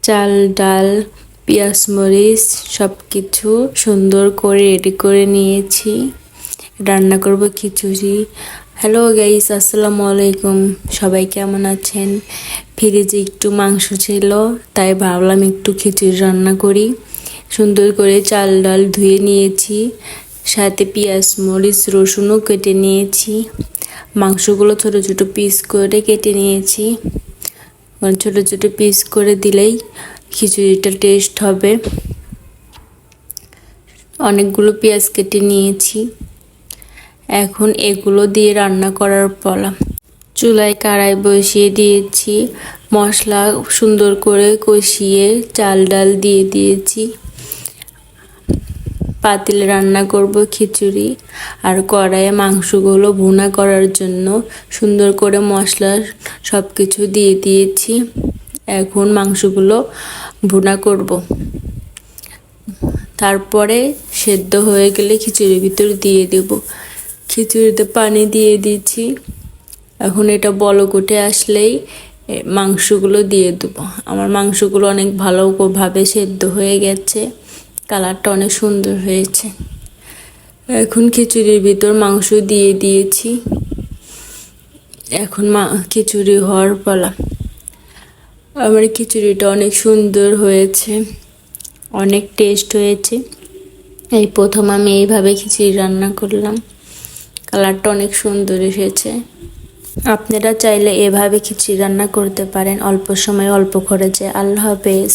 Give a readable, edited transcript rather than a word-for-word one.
চাল ডাল পেঁয়াজ মরিচ সব কিছু সুন্দর করে রেডি করে নিয়েছি। রান্না করব খিচুড়ি। হ্যালো গাইস, আসসালামু আলাইকুম। সবাই কেমন আছেন? ফ্রিজে একটু মাংস ছিল, তাই ভাবলাম একটু খিচুড়ি রান্না করি। সুন্দর করে চাল ডাল ধুয়ে নিয়েছি, সাথে পেঁয়াজ মরিচ রসুনও কেটে নিয়েছি। মাংসগুলো ছোট ছোট পিস করে কেটে নিয়েছি। ছোট ছোট পিস করে দিলেই খিচুড়িটা টেস্ট হবে। অনেকগুলো পেঁয়াজ কেটে নিয়েছি। এখন এগুলো দিয়ে রান্না করার পালা। চুলায় কড়াই বসিয়ে দিয়েছি, মশলা সুন্দর করে কষিয়ে চাল ডাল দিয়ে দিয়েছি। পাতিলে রান্না করব খিচুড়ি, আর কড়াইয়ে মাংসগুলো ভুনা করার জন্য সুন্দর করে মশলা সব কিছু দিয়ে দিয়েছি। এখন মাংসগুলো ভুনা করব। তারপরে সেদ্ধ হয়ে গেলে খিচুড়ির ভিতর দিয়ে দেব। খিচুড়িতে পানি দিয়ে দিয়েছি। এখন এটা বলক উঠে আসলেই মাংসগুলো দিয়ে দেবো। আমার মাংসগুলো অনেক ভালোভাবে সেদ্ধ হয়ে গেছে, কালারটা অনেক সুন্দর হয়েছে। এখন খিচুড়ির ভিতর মাংস দিয়ে দিয়েছি। এখন খিচুড়ি হওয়ার পালা। আমার খিচুড়িটা অনেক সুন্দর হয়েছে, অনেক টেস্ট হয়েছে। এই প্রথম আমি এইভাবে খিচুড়ি রান্না করলাম, কালারটা অনেক সুন্দর এসেছে। আপনারা চাইলে এভাবে খিচুড়ি রান্না করতে পারেন, অল্প সময় অল্প খরচে। আল্লাহ হাফেজ।